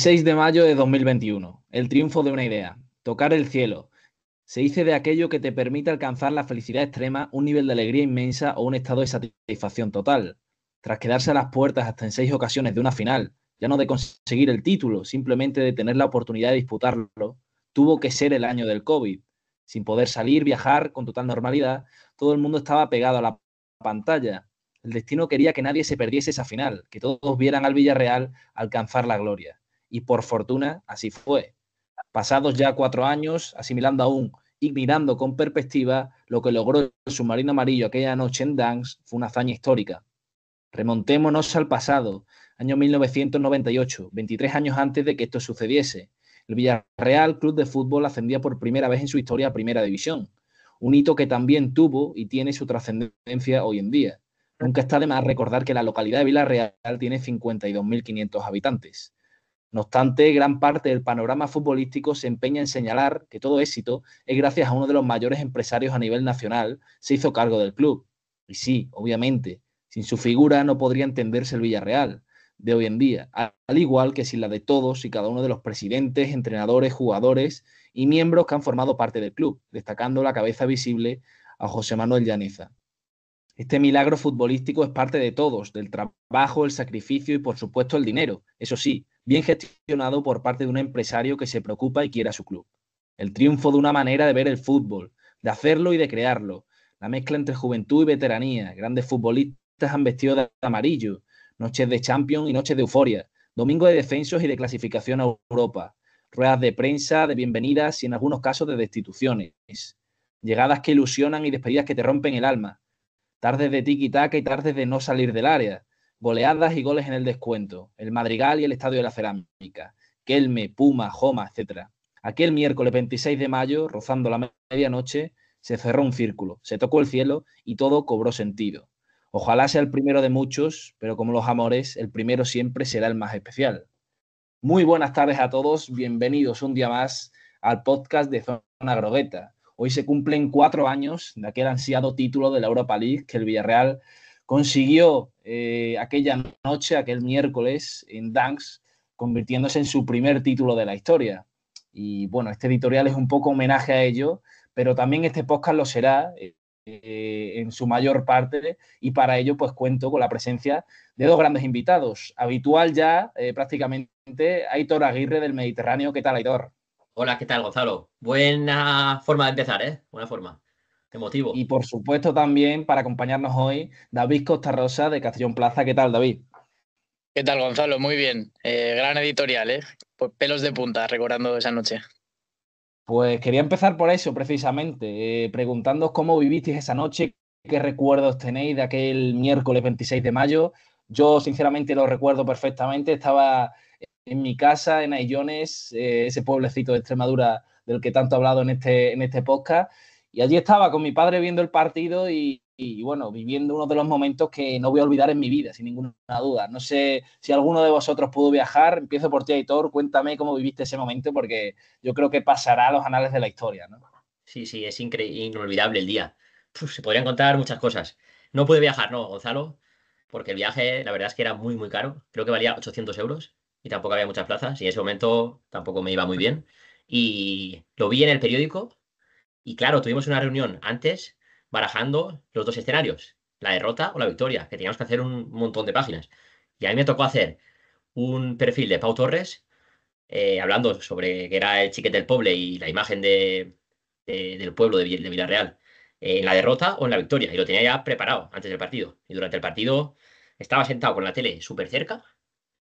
6 de mayo de 2021. El triunfo de una idea. Tocar el cielo. Se dice de aquello que te permite alcanzar la felicidad extrema, un nivel de alegría inmensa o un estado de satisfacción total. Tras quedarse a las puertas hasta en 6 ocasiones de una final, ya no de conseguir el título, simplemente de tener la oportunidad de disputarlo, tuvo que ser el año del COVID. Sin poder salir, viajar con total normalidad, todo el mundo estaba pegado a la pantalla. El destino quería que nadie se perdiese esa final, que todos vieran al Villarreal alcanzar la gloria. Y por fortuna, así fue. Pasados ya 4 años, asimilando aún y mirando con perspectiva, lo que logró el submarino amarillo aquella noche en Danks fue una hazaña histórica. Remontémonos al pasado, año 1998, 23 años antes de que esto sucediese. El Villarreal Club de Fútbol ascendía por primera vez en su historia a Primera División, un hito que también tuvo y tiene su trascendencia hoy en día. Nunca está de más recordar que la localidad de Villarreal tiene 52.500 habitantes. No obstante, gran parte del panorama futbolístico se empeña en señalar que todo éxito es gracias a uno de los mayores empresarios a nivel nacional se hizo cargo del club. Y sí, obviamente, sin su figura no podría entenderse el Villarreal de hoy en día, al igual que sin la de todos y cada uno de los presidentes, entrenadores, jugadores y miembros que han formado parte del club, destacando la cabeza visible a José Manuel Llaneza. Este milagro futbolístico es parte de todos, del trabajo, el sacrificio y por supuesto el dinero. Eso sí, bien gestionado por parte de un empresario que se preocupa y quiere a su club. El triunfo de una manera de ver el fútbol, de hacerlo y de crearlo. La mezcla entre juventud y veteranía. Grandes futbolistas han vestido de amarillo. Noches de Champions y noches de euforia. Domingo de descensos y de clasificación a Europa. Ruedas de prensa, de bienvenidas y en algunos casos de destituciones. Llegadas que ilusionan y despedidas que te rompen el alma. Tardes de tiki-taka y tardes de no salir del área. Goleadas y goles en el descuento. El Madrigal y el Estadio de la Cerámica. Kelme, Puma, Joma, etc. Aquel miércoles 26 de mayo, rozando la medianoche, se cerró un círculo, se tocó el cielo y todo cobró sentido. Ojalá sea el primero de muchos, pero como los amores, el primero siempre será el más especial. Muy buenas tardes a todos, bienvenidos un día más al podcast de Zona Grogueta. Hoy se cumplen 4 años de aquel ansiado título de la Europa League que el Villarreal consiguió aquella noche, aquel miércoles en Danks, convirtiéndose en su primer título de la historia. Y bueno, este editorial es un poco homenaje a ello, pero también este podcast lo será en su mayor parte, y para ello pues cuento con la presencia de dos grandes invitados. Habitual ya prácticamente Aitor Aguirre del Mediterráneo. ¿Qué tal, Aitor? Hola, ¿qué tal, Gonzalo? Buena forma de empezar, ¿eh? Buena forma. Y Emotivo. por supuesto también para acompañarnos hoy David Costa Rosa de Castellón Plaza. ¿Qué tal, David? ¿Qué tal, Gonzalo? Muy bien. Gran editorial, ¿eh? Pues pelos de punta recordando esa noche. Pues quería empezar por eso precisamente, preguntándoos cómo vivisteis esa noche, qué recuerdos tenéis de aquel miércoles 26 de mayo. Yo sinceramente lo recuerdo perfectamente, estaba en mi casa, en Aillones, ese pueblecito de Extremadura del que tanto he hablado en este podcast. Y allí estaba con mi padre viendo el partido y, bueno, viviendo uno de los momentos que no voy a olvidar en mi vida, sin ninguna duda. No sé si alguno de vosotros pudo viajar. Empiezo por ti, Aitor. Cuéntame cómo viviste ese momento, porque yo creo que pasará a los anales de la historia, ¿no? Sí, sí, es inolvidable el día. Se podrían contar muchas cosas. No pude viajar, ¿no, Gonzalo? Porque el viaje, la verdad es que era muy, muy caro. Creo que valía 800 euros y tampoco había muchas plazas y en ese momento tampoco me iba muy bien. Y lo vi en el periódico y claro, tuvimos una reunión antes barajando los dos escenarios, la derrota o la victoria, que teníamos que hacer un montón de páginas. Y a mí me tocó hacer un perfil de Pau Torres, hablando sobre que era el chiquet del pueblo y la imagen del pueblo de Villarreal, en la derrota o en la victoria. Y lo tenía ya preparado antes del partido. Y durante el partido estaba sentado con la tele súper cerca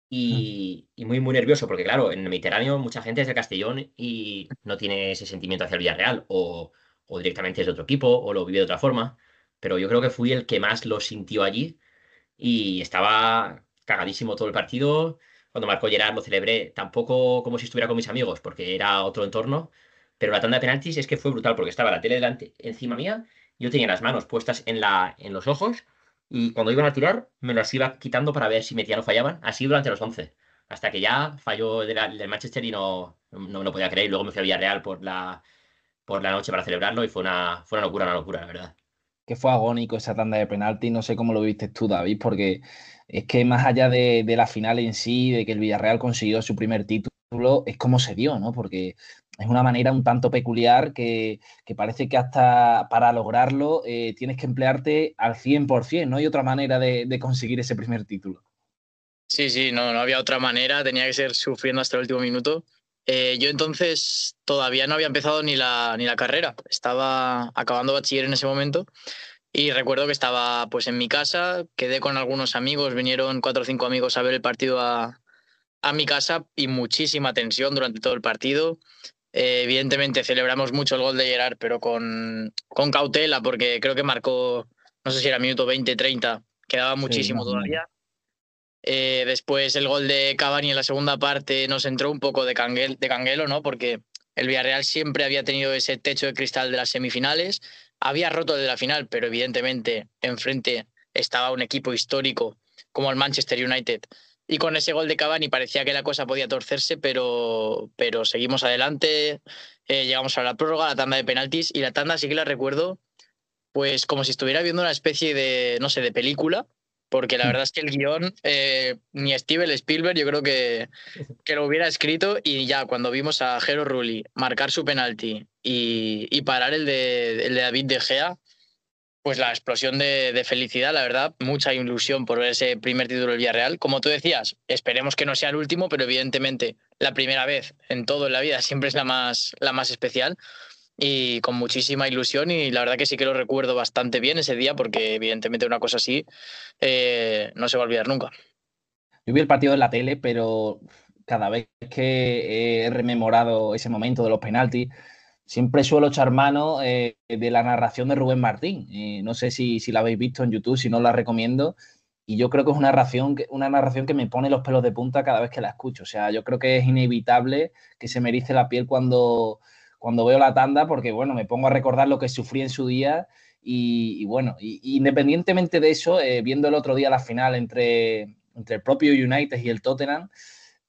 y muy, muy nervioso, porque claro, en el Mediterráneo mucha gente es de Castellón y no tiene ese sentimiento hacia el Villarreal, o directamente es de otro equipo, o lo vive de otra forma. Pero yo creo que fui el que más lo sintió allí y estaba cagadísimo todo el partido. Cuando marcó Gerard lo celebré, tampoco como si estuviera con mis amigos, porque era otro entorno, pero la tanda de penaltis es que fue brutal, porque estaba la tele delante, encima mía, yo tenía las manos puestas en los ojos, y cuando iban a tirar, me las iba quitando para ver si metían o fallaban, así durante los 11 hasta que ya falló del Manchester y no me lo podía creer, y luego me fui a Villarreal por la noche para celebrarlo, y fue una locura, la verdad. Que fue agónico esa tanda de penalti. No sé cómo lo viste tú, David, porque es que más allá de la final en sí, de que el Villarreal consiguió su primer título, es como se dio, ¿no? Porque es una manera un tanto peculiar que parece que hasta para lograrlo tienes que emplearte al 100%, no hay otra manera de conseguir ese primer título. Sí, no había otra manera, tenía que ser sufriendo hasta el último minuto. Yo entonces todavía no había empezado ni la carrera, estaba acabando bachiller en ese momento y recuerdo que estaba pues en mi casa, quedé con algunos amigos, vinieron 4 o 5 amigos a ver el partido a mi casa y muchísima tensión durante todo el partido. Evidentemente celebramos mucho el gol de Gerard, pero con cautela porque creo que marcó, no sé si era minuto 20, 30, quedaba Sí, muchísimo más o menos. todavía. Después el gol de Cavani en la segunda parte nos entró un poco de canguelo, ¿no? Porque el Villarreal siempre había tenido ese techo de cristal de las semifinales, había roto el de la final, pero evidentemente enfrente estaba un equipo histórico como el Manchester United. Y con ese gol de Cavani parecía que la cosa podía torcerse, pero seguimos adelante, llegamos a la prórroga, a la tanda de penaltis, y la tanda sí que la recuerdo pues como si estuviera viendo una especie de, no sé, de película, porque la verdad es que el guión, ni Steven Spielberg yo creo que lo hubiera escrito, y ya cuando vimos a Jero Rulli marcar su penalti y parar el de David De Gea, pues la explosión de felicidad, la verdad, mucha ilusión por ver ese primer título del Villarreal. Como tú decías, esperemos que no sea el último, pero evidentemente la primera vez en todo en la vida siempre es la más especial y con muchísima ilusión, y la verdad que sí que lo recuerdo bastante bien ese día porque evidentemente una cosa así no se va a olvidar nunca. Yo vi el partido en la tele, pero cada vez que he rememorado ese momento de los penaltis, siempre suelo echar mano de la narración de Rubén Martín. No sé si la habéis visto en YouTube, si no la recomiendo. Y yo creo que es una narración que me pone los pelos de punta cada vez que la escucho. O sea, yo creo que es inevitable que se me erice la piel cuando veo la tanda, porque bueno, me pongo a recordar lo que sufrí en su día. Y bueno, independientemente de eso, viendo el otro día la final entre el propio United y el Tottenham,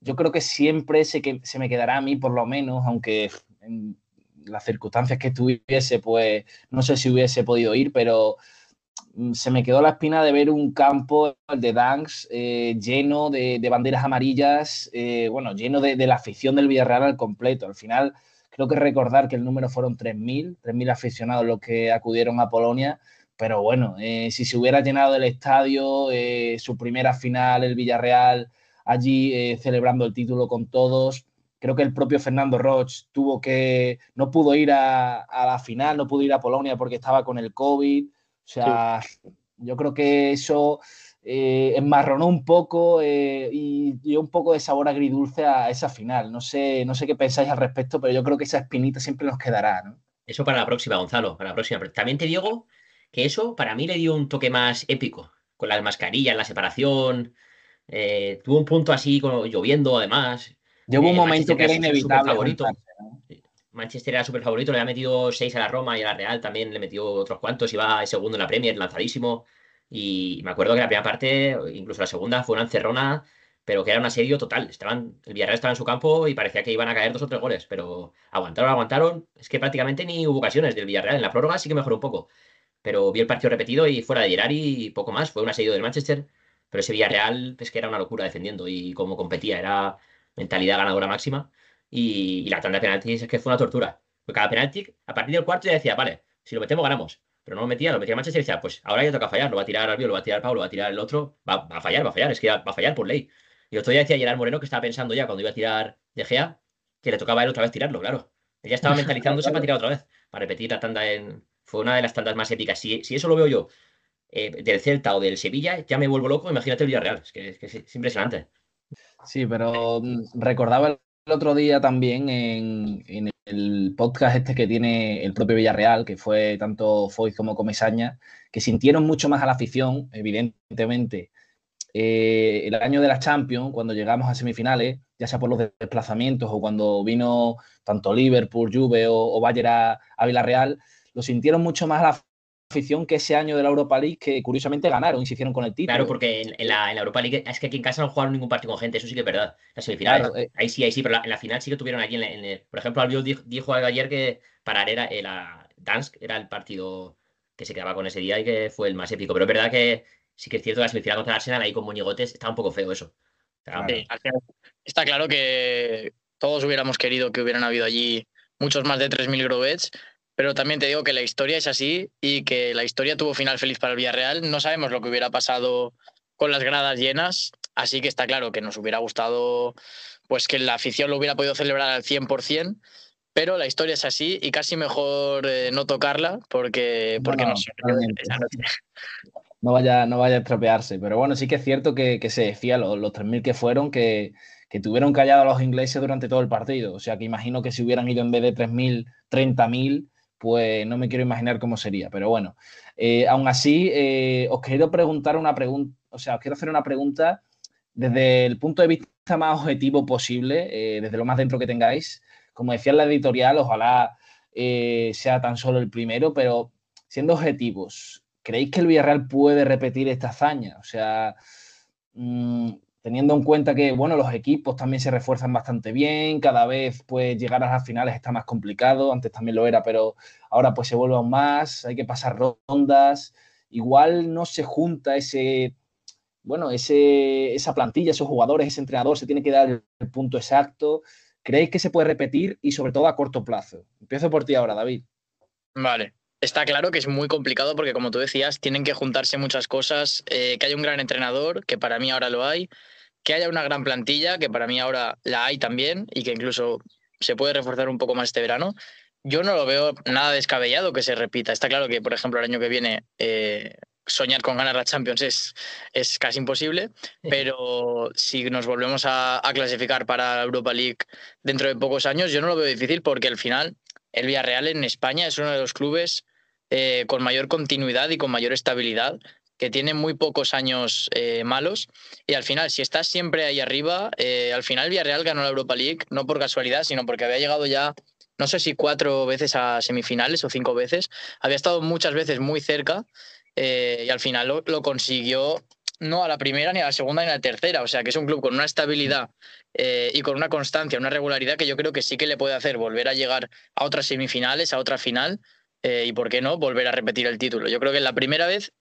yo creo que siempre se me quedará a mí, por lo menos, aunque en las circunstancias que estuviese, pues no sé si hubiese podido ir, pero se me quedó la espina de ver un campo, el de Danks, lleno de banderas amarillas, bueno, lleno de la afición del Villarreal al completo. Al final, creo que recordar que el número fueron 3.000 aficionados los que acudieron a Polonia, pero bueno, si se hubiera llenado el estadio, su primera final, el Villarreal, allí celebrando el título con todos. Creo que el propio Fernando Roig no pudo ir a la final, no pudo ir a Polonia porque estaba con el COVID. O Sí. sea, yo creo que eso enmarronó un poco y dio un poco de sabor agridulce a esa final. No sé qué pensáis al respecto, pero yo creo que esa espinita siempre nos quedará, ¿no? Eso para la próxima, Gonzalo, para la próxima. Pero también te digo que eso para mí le dio un toque más épico, con las mascarillas, la separación. Tuvo un punto así, lloviendo además. Ya hubo un El momento Manchester, que que era era súper inevitable favorito. juntarse, ¿no? Manchester era súper favorito, le había metido 6 a la Roma y a la Real también le metió otros cuantos. Iba segundo en la Premier, lanzadísimo. Y me acuerdo que la primera parte, incluso la segunda, fue una encerrona, pero que era un asedio total. El Villarreal estaba en su campo y parecía que iban a caer 2 o 3 goles, pero aguantaron, aguantaron. Es que prácticamente ni hubo ocasiones del Villarreal. En la prórroga sí que mejoró un poco, pero vi el partido repetido y fuera de Gerrard y poco más. Fue un asedio del Manchester, pero ese Villarreal es que era una locura defendiendo y cómo competía, era mentalidad ganadora máxima. Y la tanda de penaltis es que fue una tortura. Porque cada penalti, a partir del cuarto ya decía, vale, si lo metemos ganamos. Pero no lo metía Manchester y decía, pues ahora ya toca fallar, lo va a tirar Albiol, lo va a tirar Pau, lo va a tirar el otro, va a fallar, es que va a fallar por ley. Y el otro día decía Gerard Moreno que estaba pensando ya cuando iba a tirar De Gea, que le tocaba a él otra vez tirarlo, claro. Él ya estaba mentalizándose para tirar otra vez, para repetir la tanda en... Fue una de las tandas más épicas. Si eso lo veo yo del Celta o del Sevilla, ya me vuelvo loco, imagínate el Villarreal. Es que es impresionante. Sí, pero recordaba el otro día también en el podcast este que tiene el propio Villarreal, que fue tanto Foyt como Comesaña, que sintieron mucho más a la afición, evidentemente, el año de la Champions, cuando llegamos a semifinales, ya sea por los desplazamientos o cuando vino tanto Liverpool, Juve o Bayern a Villarreal, lo sintieron mucho más a la afición que ese año de la Europa League, que curiosamente ganaron y se hicieron con el Claro, título. porque en la Europa League es que aquí en casa no jugaron ningún partido con gente, eso sí que es verdad. Las Claro, semifinales, ahí sí, pero en la final sí que tuvieron aquí por ejemplo, Albiol dijo ayer que para Dansk era el partido que se quedaba con ese día y que fue el más épico. Pero es verdad que sí que es cierto que la semifinal contra el Arsenal ahí con moñigotes está un poco feo eso. Claro. Sí, está claro que todos hubiéramos querido que hubieran habido allí muchos más de 3.000 Grovets, pero también te digo que la historia es así y que la historia tuvo final feliz para el Villarreal. No sabemos lo que hubiera pasado con las gradas llenas, así que está claro que nos hubiera gustado pues que la afición lo hubiera podido celebrar al 100%, pero la historia es así y casi mejor no tocarla porque No, nos sorprendió totalmente. esa noche. No vaya a estropearse. Pero bueno, sí que es cierto que se decía, los 3.000 que fueron, que tuvieron callados a los ingleses durante todo el partido. O sea que imagino que si hubieran ido en vez de 3.000, 30.000, pues no me quiero imaginar cómo sería. Pero bueno, aún así, os quiero preguntar una pregunta, o sea, os quiero hacer una pregunta desde el punto de vista más objetivo posible, desde lo más dentro que tengáis. Como decía en la editorial, ojalá sea tan solo el primero, pero siendo objetivos, ¿creéis que el Villarreal puede repetir esta hazaña? O sea, teniendo en cuenta que, bueno, los equipos también se refuerzan bastante bien, cada vez pues llegar a las finales está más complicado, antes también lo era, pero ahora pues se vuelve aún más, hay que pasar rondas, igual no se junta esa plantilla, esos jugadores, ese entrenador, se tiene que dar el punto exacto. ¿Creéis que se puede repetir y sobre todo a corto plazo? Empiezo por ti ahora, David. Vale. Está claro que es muy complicado porque, como tú decías, tienen que juntarse muchas cosas, que haya un gran entrenador, que para mí ahora lo hay, que haya una gran plantilla, que para mí ahora la hay también y que incluso se puede reforzar un poco más este verano. Yo no lo veo nada descabellado que se repita. Está claro que, por ejemplo, el año que viene soñar con ganar la Champions es casi imposible, pero si nos volvemos a clasificar para la Europa League dentro de pocos años, yo no lo veo difícil porque al final el Villarreal en España es uno de los clubes con mayor continuidad y con mayor estabilidad, que tiene muy pocos años malos. Y al final, si estás siempre ahí arriba, al final Villarreal ganó la Europa League, no por casualidad, sino porque había llegado ya, no sé si 4 veces a semifinales o 5 veces, había estado muchas veces muy cerca y al final lo consiguió no a la primera, ni a la segunda, ni a la tercera. O sea, que es un club con una estabilidad y con una constancia, una regularidad que yo creo que sí que le puede hacer volver a llegar a otras semifinales, a otra final. Y por qué no volver a repetir el título. Yo creo que la primera vez,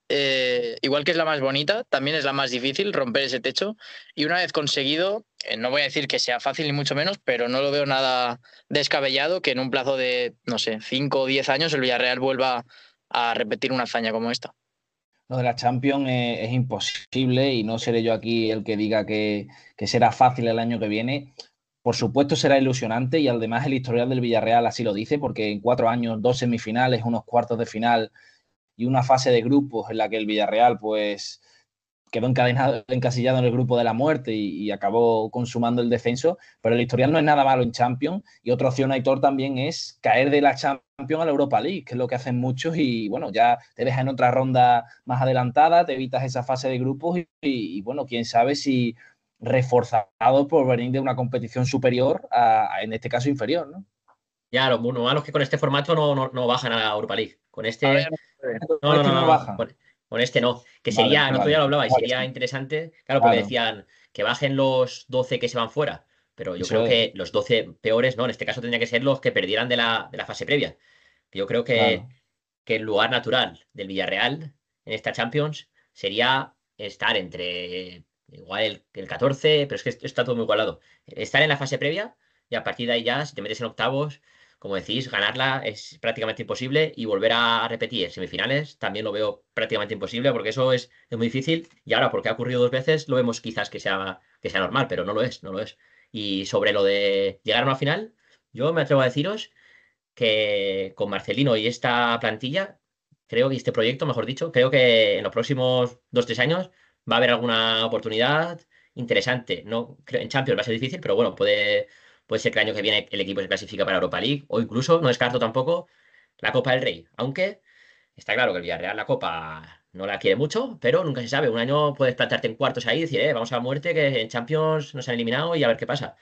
igual que es la más bonita, también es la más difícil romper ese techo. Y una vez conseguido, no voy a decir que sea fácil ni mucho menos, pero no lo veo nada descabellado que en un plazo de, no sé, 5 o 10 años el Villarreal vuelva a repetir una hazaña como esta. Lo de la Champions es imposible y no seré yo aquí el que diga que será fácil el año que viene. Por supuesto será ilusionante y además el historial del Villarreal así lo dice, porque en 4 años, 2 semifinales, unos cuartos de final y una fase de grupos en la que el Villarreal pues quedó encasillado en el grupo de la muerte y acabó consumando el descenso, pero el historial no es nada malo en Champions y otra opción, Aitor, también es caer de la Champions a la Europa League, que es lo que hacen muchos y bueno, ya te deja en otra ronda más adelantada, te evitas esa fase de grupos y bueno, quién sabe si reforzado por venir de una competición superior en este caso inferior, ¿no? Ya, lo malo es que con este formato no bajan a la Europa League. Con Ahora ya este. no se puede. No, Con no, este no, no no, no. baja. Con este no. Que Vale, sería, el otro vale. día lo hablaba y Vale, sería sí. interesante, claro, porque Claro, decían que bajen los 12 que se van fuera. Pero yo eso creo es, que los 12 peores, no, en este caso tendría que ser los que perdieran de la fase previa. Yo creo claro. que el lugar natural del Villarreal en esta Champions sería estar entre igual el 14, pero es que está todo muy igualado. Estar en la fase previa y a partir de ahí ya, si te metes en octavos, como decís, ganarla es prácticamente imposible y volver a repetir en semifinales también lo veo prácticamente imposible porque eso es muy difícil y ahora porque ha ocurrido 2 veces lo vemos quizás que sea normal, pero no lo es, no lo es. Y sobre lo de llegar a una final, yo me atrevo a deciros que con Marcelino y esta plantilla, creo que este proyecto, mejor dicho, creo que en los próximos 2 o 3 años va a haber alguna oportunidad interesante. No, en Champions va a ser difícil, pero bueno, puede ser que el año que viene el equipo se clasifica para Europa League o incluso, no descarto tampoco, la Copa del Rey. Aunque está claro que el Villarreal la Copa no la quiere mucho, pero nunca se sabe. Un año puedes plantarte en cuartos ahí y decir, vamos a muerte, que en Champions nos han eliminado y a ver qué pasa,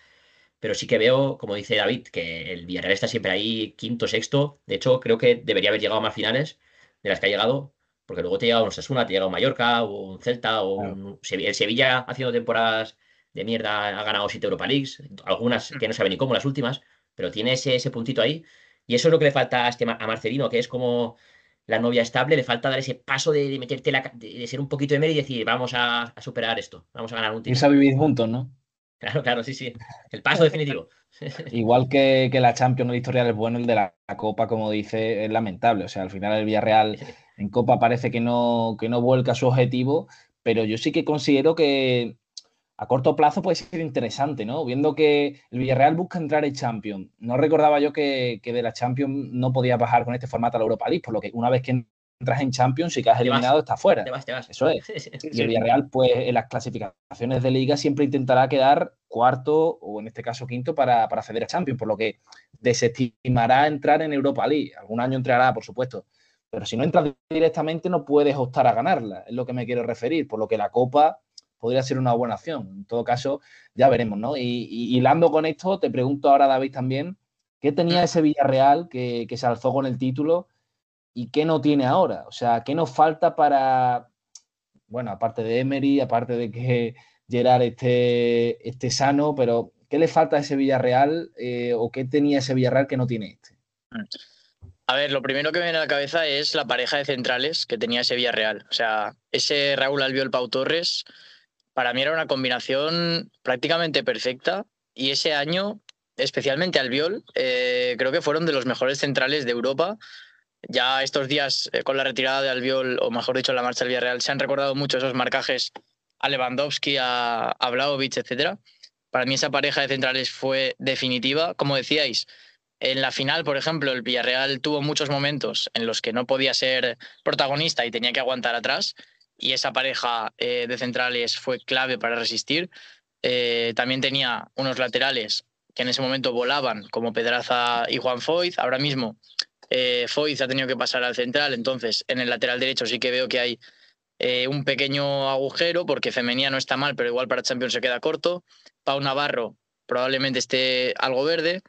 pero sí que veo, como dice David, que el Villarreal está siempre ahí, quinto, sexto. De hecho, creo que debería haber llegado a más finales de las que ha llegado, porque luego te llega un Osasuna, te llega un Mallorca, o un Celta, Claro. El Sevilla haciendo temporadas de mierda ha ganado 7 Europa Leagues, algunas que no saben ni cómo, las últimas, pero tiene ese puntito ahí. Y eso es lo que le falta a Marcelino, que es como la novia estable, le falta dar ese paso de meterte de ser un poquito Emery y decir, vamos a superar esto, vamos a ganar un Irse a título. vivir juntos, ¿no? Claro, claro, sí, sí. El paso definitivo. Igual que la Champions, el historial es bueno, el de la Copa, como dice, es lamentable. O sea, al final el Villarreal en Copa parece que no vuelca su objetivo, pero yo sí que considero que a corto plazo puede ser interesante, ¿no? Viendo que el Villarreal busca entrar en Champions. No recordaba yo que de la Champions no podías bajar con este formato a la Europa League, por lo que una vez que entras en Champions, si quedas Te vas, eliminado, estás fuera. te vas, te vas. Eso es. Sí, Y el sí. Villarreal, pues en las clasificaciones de liga siempre intentará quedar cuarto o en este caso quinto para acceder a Champions, por lo que desestimará entrar en Europa League. Algún año entrará, por supuesto. Pero si no entras directamente no puedes optar a ganarla, es lo que me quiero referir, por lo que la Copa podría ser una buena opción. En todo caso, ya veremos, ¿no? Y hilando con esto, te pregunto ahora, David, también, ¿qué tenía ese Villarreal que se alzó con el título y qué no tiene ahora? O sea, ¿qué nos falta para, bueno, aparte de Emery, aparte de que Gerard esté sano, pero ¿qué le falta a ese Villarreal o qué tenía ese Villarreal que no tiene este? A ver, lo primero que me viene a la cabeza es la pareja de centrales que tenía ese Villarreal. O sea, ese Raúl Albiol Pau Torres, para mí era una combinación prácticamente perfecta. Y ese año, especialmente Albiol, creo que fueron de los mejores centrales de Europa. Ya estos días, con la retirada de Albiol, o mejor dicho, la marcha del Villarreal, se han recordado mucho esos marcajes a Lewandowski, a Vlahovic, etcétera. Para mí esa pareja de centrales fue definitiva. Como decíais, en la final, por ejemplo, el Villarreal tuvo muchos momentos en los que no podía ser protagonista y tenía que aguantar atrás, y esa pareja de centrales fue clave para resistir. También tenía unos laterales que en ese momento volaban, como Pedraza y Juan Foyth. Ahora mismo Foyth ha tenido que pasar al central, entonces en el lateral derecho sí que veo que hay un pequeño agujero, porque Femenía no está mal, pero igual para Champions se queda corto. Pau Navarro probablemente esté algo verde.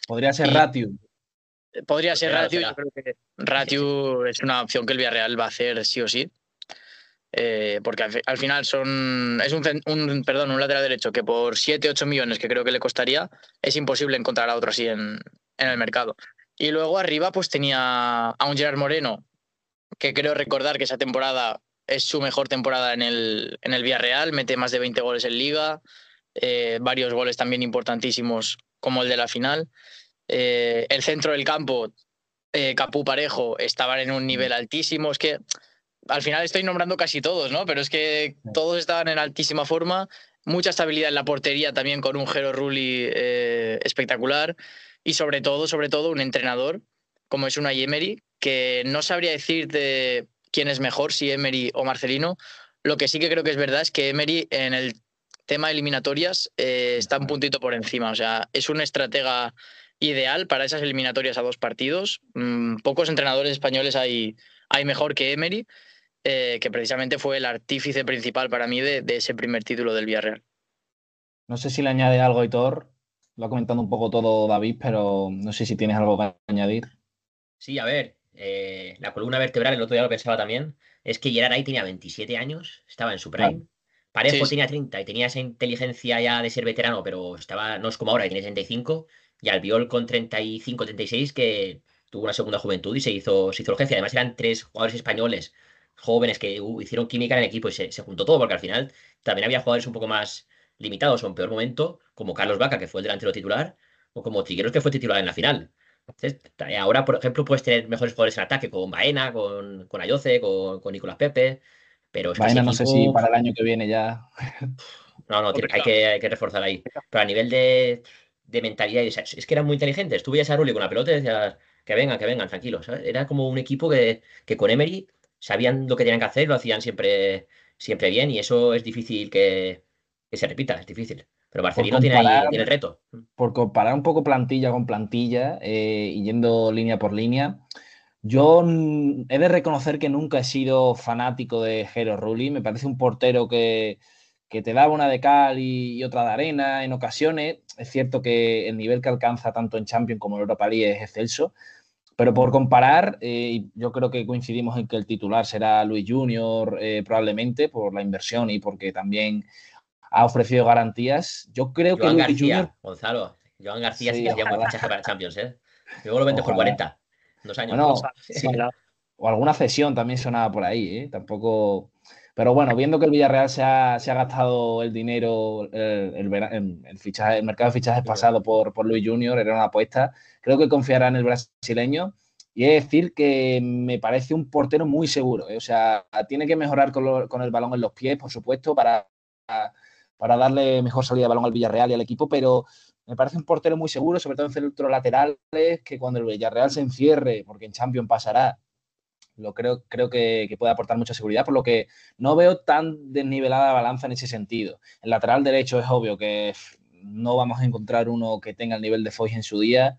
Podría ser Y Ratiu. podría Lo ser será, lo Ratiu. Yo será. creo que Ratiu es una opción que el Villarreal va a hacer sí o sí. Porque al final es un lateral derecho que por 7-8 millones, que creo que le costaría, es imposible encontrar a otro así en el mercado. Y luego arriba pues tenía a un Gerard Moreno, que creo recordar que esa temporada es su mejor temporada en el Villarreal, mete más de 20 goles en Liga, varios goles también importantísimos como el de la final. El centro del campo, Capú, Parejo, estaban en un nivel altísimo. Es que al final estoy nombrando casi todos, ¿no? Pero es que todos estaban en altísima forma, mucha estabilidad en la portería también, con un Jero Rulli espectacular, y sobre todo un entrenador como es Unai Emery, que no sabría decirte quién es mejor, si Emery o Marcelino. Lo que sí que creo que es verdad es que Emery en el tema eliminatorias está un puntito por encima. O sea, es un estratega ideal para esas eliminatorias a 2 partidos. Pocos entrenadores españoles hay mejor que Emery, que precisamente fue el artífice principal para mí de ese primer título del Villarreal. No sé si le añade algo, Aitor. Lo ha comentado un poco todo David, pero no sé si tienes algo que añadir. Sí, a ver, la columna vertebral, el otro día lo pensaba también, es que Gerard ahí tenía 27 años, estaba en su Claro. prime. Sí, Parejo sí. tenía 30 y tenía esa inteligencia ya de ser veterano, pero estaba, no es como ahora, que tiene 35, y Albiol con 35, 36, que tuvo una segunda juventud y se hizo el jefe. Además eran 3 jugadores españoles jóvenes que hicieron química en el equipo y se juntó todo, porque al final también había jugadores un poco más limitados o en peor momento, como Carlos Vaca, que fue el delantero titular, o como Trigueros, que fue titular en la final. Entonces, ahora, por ejemplo, puedes tener mejores jugadores en ataque, con Baena, con Ayoce, con Nicolás Pepe, pero es que ese Vaina, no sé si equipo, para el año que viene ya. no, no, hay Complicado. que reforzar ahí. Pero a nivel de mentalidad, es que eran muy inteligentes. Tú veías a Rulli con la pelota y decías, que vengan, tranquilos, ¿sabes? Era como un equipo que con Emery sabían lo que tenían que hacer, lo hacían siempre, siempre bien, y eso es difícil que se repita, es difícil. Pero Por Marcelino tiene comparar, ahí, tiene el reto. por comparar un poco plantilla con plantilla y yendo línea por línea, yo he de reconocer que nunca he sido fanático de Jero Rulli. Me parece un portero que te daba una de cal y otra de arena en ocasiones. Es cierto que el nivel que alcanza tanto en Champions como en Europa League es excelso. Pero por comparar, yo creo que coincidimos en que el titular será Luis Junior, probablemente por la inversión y porque también ha ofrecido garantías. Yo creo que Joan Luis Junior, García, Gonzalo. Joan García sí sí, que sería un buen ojalá, fichaje para Champions, ¿eh? Luego lo vendes por ojalá. 40, 2 años. Bueno, Ojalá, sí, ojalá. O alguna cesión también sonaba por ahí, ¿eh? Tampoco... Pero bueno, viendo que el Villarreal se ha gastado el dinero, el mercado de fichajes pasado por Luis Junior, era una apuesta, creo que confiará en el brasileño. Y es decir que me parece un portero muy seguro, ¿eh? O sea, tiene que mejorar con el balón en los pies, por supuesto, para darle mejor salida de balón al Villarreal y al equipo, pero me parece un portero muy seguro, sobre todo en centros laterales, que cuando el Villarreal se encierre, porque en Champions pasará, creo que puede aportar mucha seguridad, por lo que no veo tan desnivelada la balanza en ese sentido. El lateral derecho es obvio que no vamos a encontrar uno que tenga el nivel de Foyth en su día.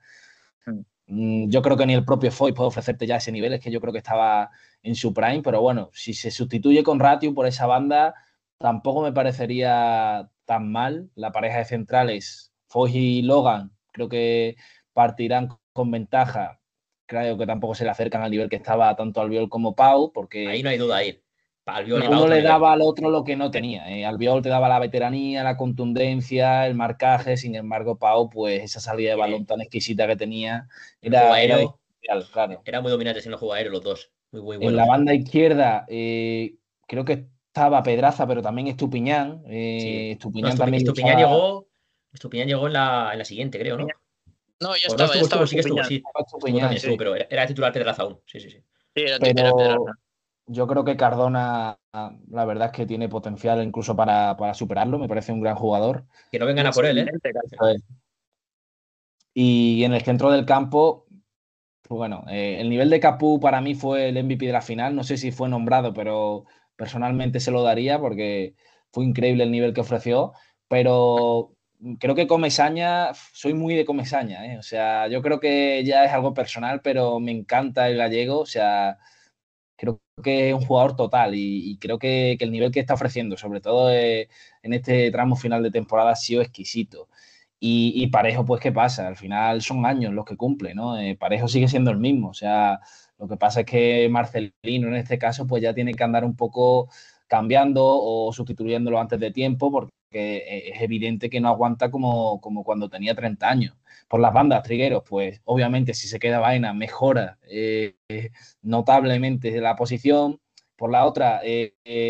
Yo creo que ni el propio Foyth puede ofrecerte ya ese nivel, es que yo creo que estaba en su prime, pero bueno, si se sustituye con Ratiu por esa banda, tampoco me parecería tan mal. La pareja de centrales, Foyth y Logan, creo que partirán con ventaja. Creo que tampoco se le acercan al nivel que estaba tanto Albiol como Pau, porque Ahí no hay duda, ahí. Albiol y Pau uno otro le nivel. daba al otro lo que no tenía. Albiol te daba la veteranía, la contundencia, el marcaje, sin embargo, Pau, pues esa salida de balón tan exquisita que tenía, El juego era aéreo especial, claro. era muy dominante en el juego aéreo los dos. Muy, muy En la buenos. banda izquierda, creo que estaba Pedraza, pero también Estupiñán. Sí. No, Estupiñán también Estupiñán luchaba. llegó. Estupiñán llegó en la siguiente, creo, ¿no? No, O no ya estuvo, estaba sí que estuvo, Estupiñán. sí. Estuvo Estupiñán, también, estuvo, sí. pero era titular Pedraza aún. Sí, sí, sí. Sí, era Pero Pedraza. yo creo que Cardona, la verdad es que tiene potencial incluso para superarlo. Me parece un gran jugador. Que no vengan Y a es por él, ¿eh? evidente, casi. Y en el centro del campo, pues bueno, el nivel de Capú para mí fue el MVP de la final. No sé si fue nombrado, pero personalmente se lo daría porque fue increíble el nivel que ofreció. Pero creo que Comesaña, soy muy de Comesaña, ¿eh? O sea, yo creo que ya es algo personal, pero me encanta el gallego. O sea, creo que es un jugador total y creo que el nivel que está ofreciendo, sobre todo en este tramo final de temporada, ha sido exquisito. Y Parejo, pues, ¿qué pasa? Al final son años los que cumple, ¿no? Parejo sigue siendo el mismo. O sea, lo que pasa es que Marcelino, en este caso, pues ya tiene que andar un poco cambiando o sustituyéndolo antes de tiempo, porque es evidente que no aguanta como cuando tenía 30 años. Por las bandas, Trigueros, pues obviamente si se queda vaina, mejora notablemente la posición. Por la otra,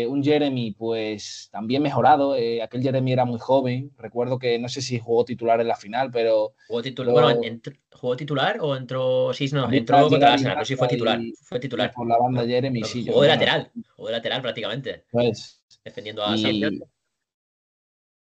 un Jeremy, pues también mejorado. Aquel Jeremy era muy joven. Recuerdo que no sé si jugó titular en la final, pero ¿Jugó titular? Bueno, yo ¿jugó titular o entró? Sí, no, había entró contra el Gerard Arsenal, pero sí fue Ibarra titular. Fue y titular. por la banda Bueno, Jeremy, pero sí, jugó de bueno, lateral. Jugó de lateral prácticamente. pues, Defendiendo a Sam. y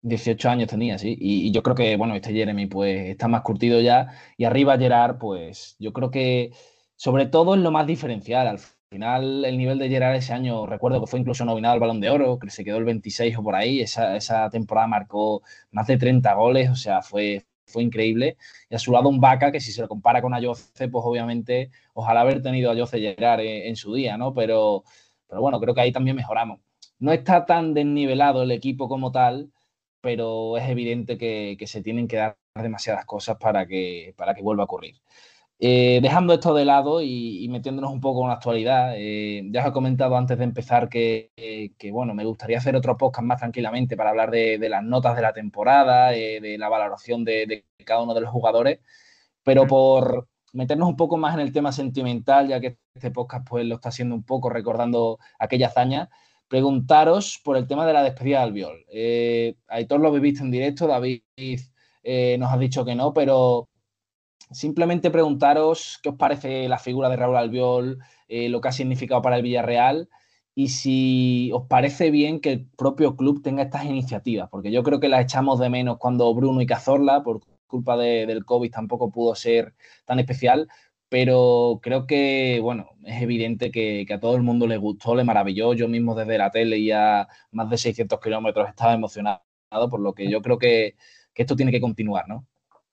18 años tenía, sí. Y yo creo que, bueno, este Jeremy, pues, está más curtido ya. Y arriba Gerard, pues, yo creo que, sobre todo en lo más diferencial. Al final, el nivel de Gerard ese año, recuerdo que fue incluso nominado al Balón de Oro, que se quedó el 26 o por ahí. Esa temporada marcó más de 30 goles, o sea, fue increíble. Y a su lado un Vaca, que si se lo compara con Ayoce, pues obviamente, ojalá haber tenido a Ayoce Gerard en su día, ¿no? Pero bueno, creo que ahí también mejoramos. No está tan desnivelado el equipo como tal, pero es evidente que se tienen que dar demasiadas cosas para que vuelva a ocurrir. Dejando esto de lado y metiéndonos un poco en la actualidad, ya os he comentado antes de empezar que, bueno, me gustaría hacer otro podcast más tranquilamente para hablar de las notas de la temporada, de la valoración de cada uno de los jugadores, pero por meternos un poco más en el tema sentimental, ya que este podcast pues lo está haciendo un poco recordando aquella hazaña, preguntaros por el tema de la despedida de Albiol. Aitor lo viviste en directo, David nos ha dicho que no, pero simplemente preguntaros qué os parece la figura de Raúl Albiol, lo que ha significado para el Villarreal y si os parece bien que el propio club tenga estas iniciativas, porque yo creo que las echamos de menos cuando Bruno y Cazorla, por culpa del COVID, tampoco pudo ser tan especial, pero creo que, bueno, es evidente que a todo el mundo le gustó, le maravilló. Yo mismo desde la tele y a más de 600 kilómetros estaba emocionado, por lo que yo creo que esto tiene que continuar, ¿no?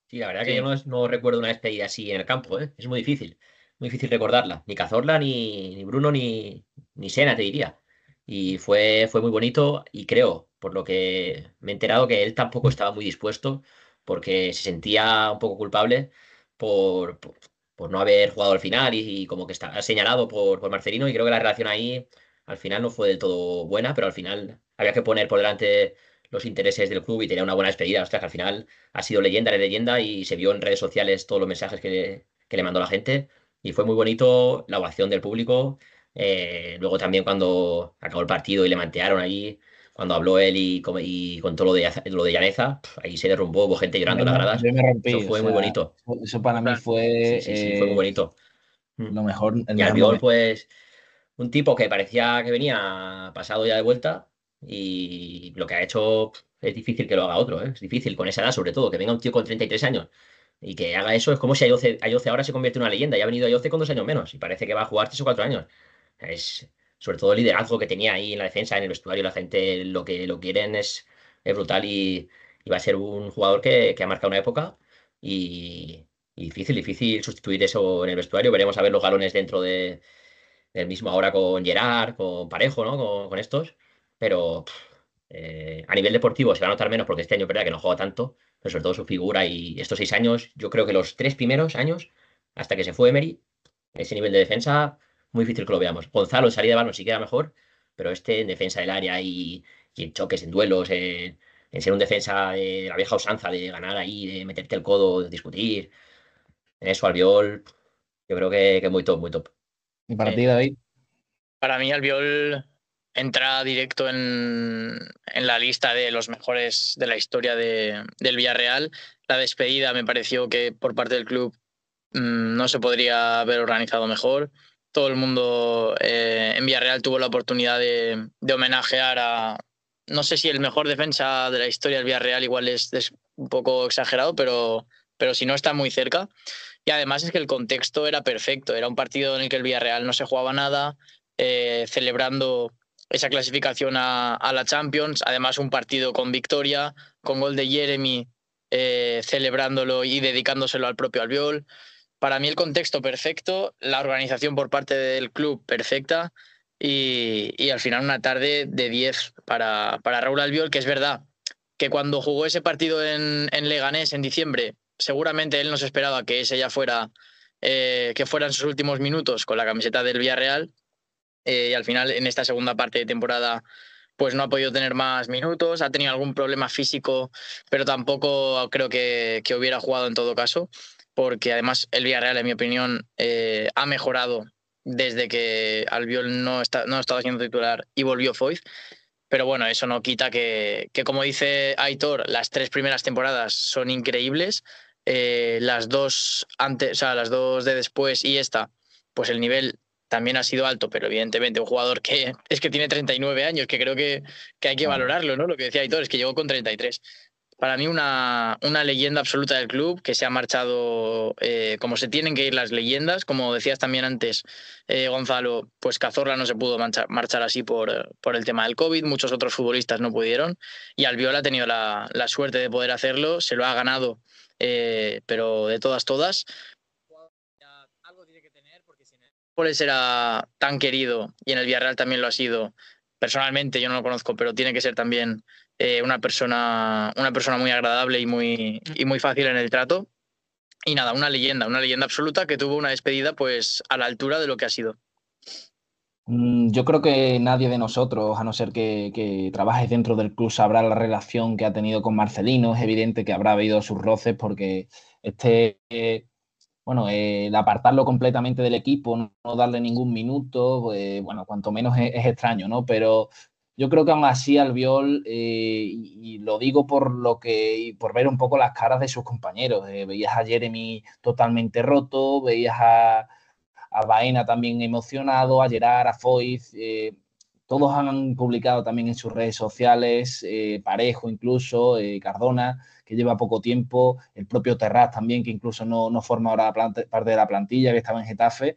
Sí, la verdad que yo Sí. no recuerdo una despedida así en el campo, ¿eh? Es muy difícil. Muy difícil recordarla. Ni Cazorla, ni Bruno, ni Sena, te diría. Y fue muy bonito y creo, por lo que me he enterado, que él tampoco estaba muy dispuesto porque se sentía un poco culpable por, por, por no haber jugado al final y como que está señalado por Marcelino y creo que la relación ahí al final no fue del todo buena, pero al final había que poner por delante los intereses del club y tenía una buena despedida. Ostras, que al final ha sido leyenda de leyenda y se vio en redes sociales todos los mensajes que le mandó la gente Y fue muy bonito la ovación del público. Luego también cuando acabó el partido y le mantearon ahí, cuando habló él y contó lo de Llaneza, ahí se derrumbó, hubo gente llorando en las gradas. Yo me Eso rompí, o fue muy sea, bonito. eso para mí Sí, fue sí, sí, fue muy bonito. Mm. lo mejor, el Y mejor Albiol, momento. pues, un tipo que parecía que venía pasado ya de vuelta y lo que ha hecho es difícil que lo haga otro, ¿eh? Es difícil, con esa edad sobre todo, que venga un tío con 33 años y que haga eso. Es como si Ayoce ahora se convierte en una leyenda. Ya ha venido Ayoce con 2 años menos y parece que va a jugar 3 o 4 años. Es, sobre todo el liderazgo que tenía ahí en la defensa, en el vestuario, la gente lo que lo quieren es brutal y va a ser un jugador que ha marcado una época y, y difícil sustituir eso en el vestuario. Veremos a ver los galones dentro del mismo ahora con Gerard, con Parejo, ¿no? Con estos. Pero a nivel deportivo se va a notar menos porque este año es verdad que no juega tanto, pero sobre todo su figura y estos 6 años, yo creo que los 3 primeros años, hasta que se fue Emery, ese nivel de defensa, muy difícil que lo veamos. Gonzalo en salida de balón sí queda mejor, pero este en defensa del área y en choques, en duelos, en ser un defensa de la vieja usanza, de ganar ahí, de meterte el codo, de discutir, en eso Albiol, yo creo que muy top, muy top. Y para Sí. ti, David, Para mí, Albiol entra directo en la lista de los mejores de la historia del Villarreal. La despedida me pareció que por parte del club no se podría haber organizado mejor. Todo el mundo en Villarreal tuvo la oportunidad de homenajear a, no sé si el mejor defensa de la historia del Villarreal, igual es un poco exagerado, pero si no está muy cerca. Y además es que el contexto era perfecto. Era un partido en el que el Villarreal no se jugaba nada, celebrando esa clasificación a la Champions. Además, un partido con victoria, con gol de Jeremy, celebrándolo y dedicándoselo al propio Albiol. Para mí el contexto perfecto, la organización por parte del club perfecta y al final una tarde de 10 para Raúl Albiol, que es verdad que cuando jugó ese partido en Leganés en diciembre, seguramente él no se esperaba que ese ya fuera, que fueran sus últimos minutos con la camiseta del Villarreal, y al final en esta segunda parte de temporada pues no ha podido tener más minutos, ha tenido algún problema físico, pero tampoco creo que hubiera jugado en todo caso, porque además el Villarreal, en mi opinión, ha mejorado desde que Albiol no estaba siendo titular y volvió Foyth. Pero bueno, eso no quita que, como dice Aitor, las 3 primeras temporadas son increíbles. Las dos antes, o sea, las dos de después y esta, pues el nivel también ha sido alto, pero evidentemente un jugador que es que tiene 39 años, que creo que hay que claro. valorarlo, ¿no? Lo que decía Aitor es que llegó con 33. Para mí una leyenda absoluta del club que se ha marchado como se tienen que ir las leyendas, como decías también antes, Gonzalo, pues Cazorla no se pudo marchar así por el tema del COVID, muchos otros futbolistas no pudieron y Albiol ha tenido la suerte de poder hacerlo, se lo ha ganado, pero de todas. Algo tiene que tener porque si en el Nápoles era tan querido y en el Villarreal también lo ha sido, personalmente yo no lo conozco, pero tiene que ser también una persona muy agradable y muy fácil en el trato. Y nada, una leyenda absoluta que tuvo una despedida pues a la altura de lo que ha sido. Yo creo que nadie de nosotros, a no ser que trabajes dentro del club, sabrá la relación que ha tenido con Marcelino. Es evidente que habrá habido sus roces porque bueno, el apartarlo completamente del equipo, no darle ningún minuto, bueno, cuanto menos es extraño, ¿no? Pero yo creo que aún así Albiol, y lo digo por ver un poco las caras de sus compañeros. Veías a Jeremy totalmente roto, veías a Baena también emocionado, a Gerard, a Foyth, todos han publicado también en sus redes sociales, Parejo incluso, Cardona, que lleva poco tiempo, el propio Terraz también, que incluso no forma ahora parte de la plantilla, que estaba en Getafe.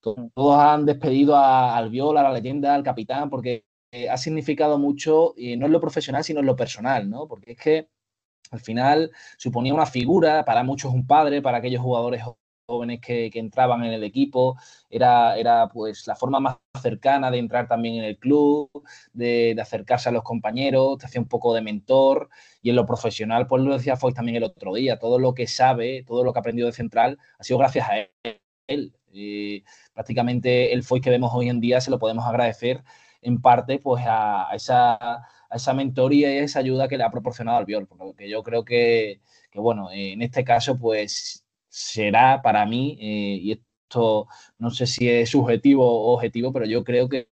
Todos han despedido a Albiol, a la leyenda, al capitán, porque ha significado mucho, y no en lo profesional, sino en lo personal, ¿no? Porque es que al final suponía una figura, para muchos un padre, para aquellos jugadores jóvenes que entraban en el equipo, era pues la forma más cercana de entrar también en el club, de acercarse a los compañeros, te hacía un poco de mentor y en lo profesional, pues lo decía Foy también el otro día, todo lo que sabe, todo lo que ha aprendido de central ha sido gracias a él. Prácticamente el Foy que vemos hoy en día se lo podemos agradecer en parte pues a esa mentoría y esa ayuda que le ha proporcionado Albiol, porque yo creo que bueno, en este caso pues será para mí, y esto esto no sé si es subjetivo o objetivo, pero yo creo que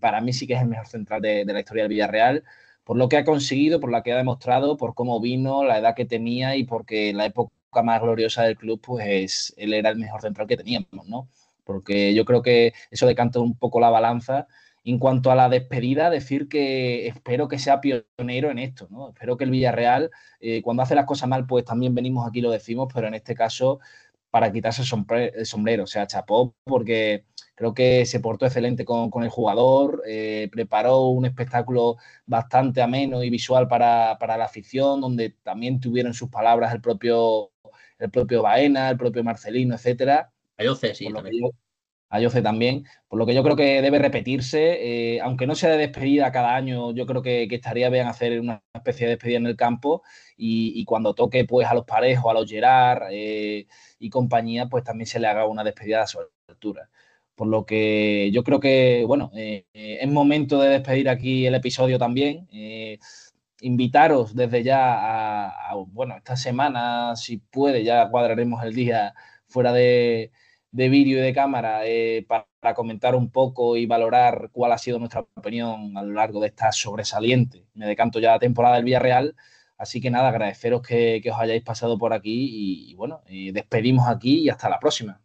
para mí sí que es el mejor central de la historia del Villarreal, por lo que ha conseguido, por lo que ha demostrado, por cómo vino, la edad que tenía y porque la época más gloriosa del club, pues él era el mejor central que teníamos, ¿no? Porque yo creo que eso decanta un poco la balanza. En cuanto a la despedida, decir que espero que sea pionero en esto, ¿no? Espero que el Villarreal, cuando hace las cosas mal, pues también venimos aquí y lo decimos, pero en este caso, para quitarse el sombrero, o sea, chapó, porque creo que se portó excelente con el jugador, preparó un espectáculo bastante ameno y visual para la afición, donde también tuvieron sus palabras el propio Baena, el propio Marcelino, etcétera. Ayoce, Por sí, lo que también. a Jose también, por lo que yo creo que debe repetirse, aunque no sea de despedida cada año, yo creo que estaría bien hacer una especie de despedida en el campo y cuando toque pues a los Parejos, a los Gerard y compañía, pues también se le haga una despedida a su altura. Por lo que yo creo que, bueno, es momento de despedir aquí el episodio también. Invitaros desde ya bueno, esta semana, si puede, ya cuadraremos el día fuera de vídeo y de cámara para comentar un poco y valorar cuál ha sido nuestra opinión a lo largo de esta sobresaliente. Me decanto ya la temporada del Villarreal, así que nada, agradeceros que os hayáis pasado por aquí y bueno, despedimos aquí y hasta la próxima.